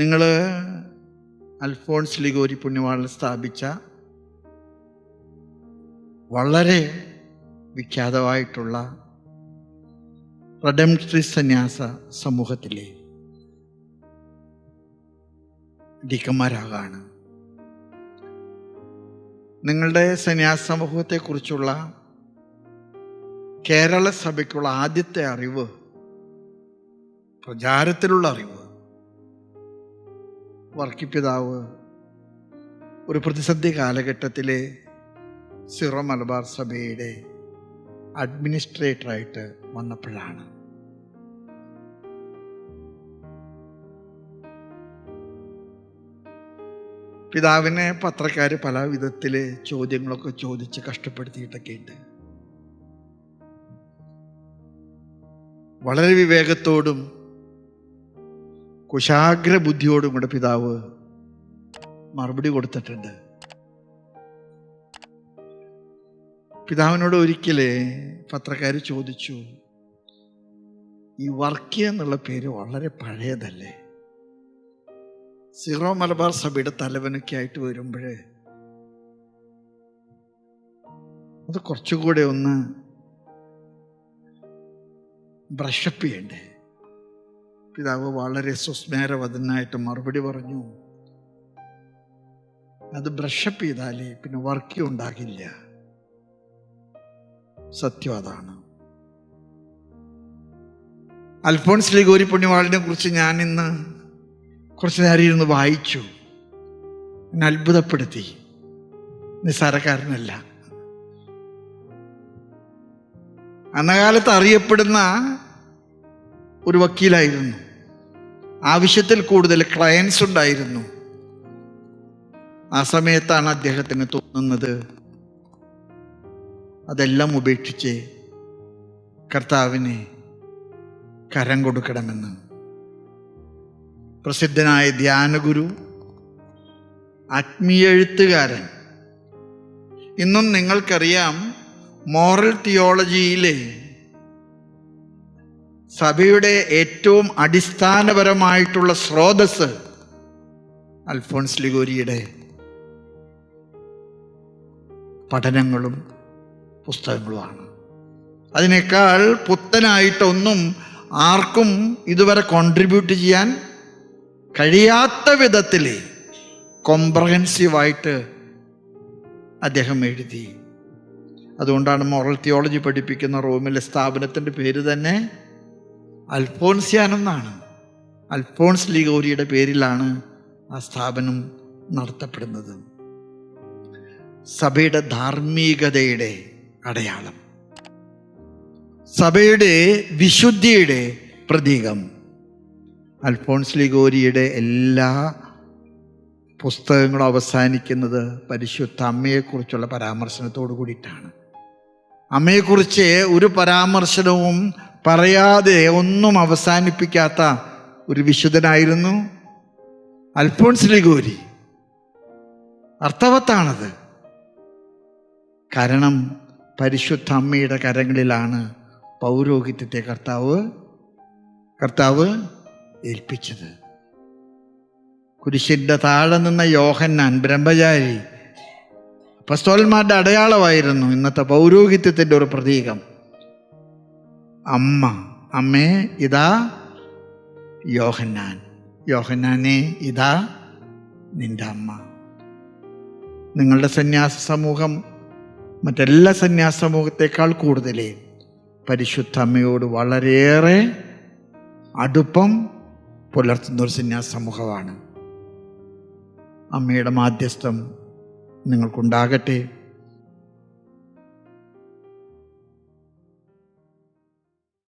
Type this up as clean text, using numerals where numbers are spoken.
നിങ്ങൾ അൽഫോൺസ് ലിഗോരി പുണ്യവാളൻ സ്ഥാപിച്ച വളരെ വിഖ്യാതമായിട്ടുള്ള റെഡംപ്റ്ററിസ്റ്റ് സന്യാസ സമൂഹത്തിലെ ഡീക്കന്മാരാകാണ്. നിങ്ങളുടെ സന്യാസ സമൂഹത്തെക്കുറിച്ചുള്ള കേരള സഭയ്ക്കുള്ള ആദ്യത്തെ അറിവ്, പ്രചാരത്തിലുള്ള അറിവ്, വർക്കിപ്പിതാവ് ഒരു പ്രതിസന്ധി കാലഘട്ടത്തിലെ സിറോ മലബാർ സഭയുടെ അഡ്മിനിസ്ട്രേറ്ററായിട്ട് വന്നപ്പോഴാണ്. പിതാവിനെ പത്രക്കാർ പല വിധത്തിൽ ചോദ്യങ്ങളൊക്കെ ചോദിച്ച് കഷ്ടപ്പെടുത്തിയിട്ടൊക്കെ ഉണ്ട്. വളരെ വിവേകത്തോടും കുശാഗ്ര ബുദ്ധിയോടും കൂടെ പിതാവ് മറുപടി കൊടുത്തിട്ടുണ്ട്. പിതാവിനോട് ഒരിക്കലേ പത്രക്കാർ ചോദിച്ചു, ഈ വർക്കി എന്നുള്ള പേര് വളരെ പഴയതല്ലേ? സിറോ മലബാർ സഭയുടെ തലവനൊക്കെ ആയിട്ട് വരുമ്പോൾ അത് കുറച്ചുകൂടെ ഒന്ന് ബ്രഷപ്പ് ചെയ്യണ്ടേ? പിതാവ് വളരെ സുസ്മേരവദനായിട്ട് മറുപടി പറഞ്ഞു, അത് ബ്രഷപ്പ് ചെയ്താലേ പിന്നെ വർക്കി ഉണ്ടാകില്ല. സത്യം അതാണ്. അൽഫോൺസ് ലിഗോരി പുണ്യവാളനെ കുറിച്ച് ഞാൻ ഇന്ന് കുറച്ച് നേരം ഇരുന്ന് വായിച്ചു. എന്നെ അത്ഭുതപ്പെടുത്തി. നിസ്സാരക്കാരനല്ല. അന്നകാലത്ത് അറിയപ്പെടുന്ന ഒരു വക്കീലായിരുന്നു. ആവശ്യത്തിൽ കൂടുതൽ ക്ലയൻസ് ഉണ്ടായിരുന്നു. ആ സമയത്താണ് അദ്ദേഹത്തിന് തോന്നുന്നത് അതെല്ലാം ഉപേക്ഷിച്ച് കർത്താവിന് കരം കൊടുക്കണമെന്ന്. പ്രസിദ്ധനായ ധ്യാനഗുരു, ആത്മീയ എഴുത്തുകാരൻ, ഇന്നും നിങ്ങൾക്കറിയാം മോറൽ തിയോളജിയിലെ സഭയുടെ ഏറ്റവും അടിസ്ഥാനപരമായിട്ടുള്ള സ്രോതസ് അൽഫോൺസ് ലിഗോരിയുടെ പഠനങ്ങളും പുസ്തകങ്ങളുമാണ്. അതിനേക്കാൾ പുത്തനായിട്ടൊന്നും ആർക്കും ഇതുവരെ കോൺട്രിബ്യൂട്ട് ചെയ്യാൻ കഴിയാത്ത വിധത്തിൽ കോംപ്രഹെൻസീവായിട്ട് അദ്ദേഹം എഴുതി. അതുകൊണ്ടാണ് മോറൽ തിയോളജി പഠിപ്പിക്കുന്ന റോമിലെ സ്ഥാപനത്തിൻ്റെ പേര് തന്നെ അൽഫോൻസ്യാൻ എന്നാണ്. അൽഫോൺസ് ലിഗോരിയുടെ പേരിലാണ് ആ സ്ഥാപനം നടത്തപ്പെടുന്നത്. സഭയുടെ ധാർമ്മികതയുടെ അടയാളം, സഭയുടെ വിശുദ്ധിയുടെ പ്രതീകം. അൽഫോൺസ് ലിഗോരിയുടെ എല്ലാ പുസ്തകങ്ങളും അവസാനിക്കുന്നത് പരിശുദ്ധ അമ്മയെക്കുറിച്ചുള്ള പരാമർശനത്തോടു കൂടിയിട്ടാണ്. അമ്മയെക്കുറിച്ച് ഒരു പരാമർശനവും പറയാതെ ഒന്നും അവസാനിപ്പിക്കാത്ത ഒരു വിശുദ്ധനായിരുന്നു അൽഫോൺസ് ലിഗോരി. അർത്ഥവത്താണത്. കാരണം പരിശുദ്ധ അമ്മയുടെ കരങ്ങളിലാണ് പൗരോഹിത്യത്തെ കർത്താവ് ഏൽപ്പിച്ചത്. കുരിശിൻ്റെ താഴെ നിന്ന യോഹന്നാൻ ബ്രഹ്മചാരി അപ്പോസ്തലന്മാരുടെ അടയാളമായിരുന്നു. ഇന്നത്തെ പൗരോഹിത്യത്തിൻ്റെ ഒരു പ്രതീകം. അമ്മേ ഇതാ യോഹന്നാനെ ഇതാ നിന്റെ അമ്മ. നിങ്ങളുടെ സന്യാസ സമൂഹം മറ്റെല്ലാ സന്യാസ സമൂഹത്തെക്കാൾ കൂടുതൽ പരിശുദ്ധ അമ്മയോട് വളരെയേറെ അടുപ്പം പുലർത്തുന്നൊരു സന്യാസ സമൂഹമാണ്. അമ്മയുടെ മാധ്യസ്ഥം നിങ്ങൾക്കുണ്ടാകട്ടെ.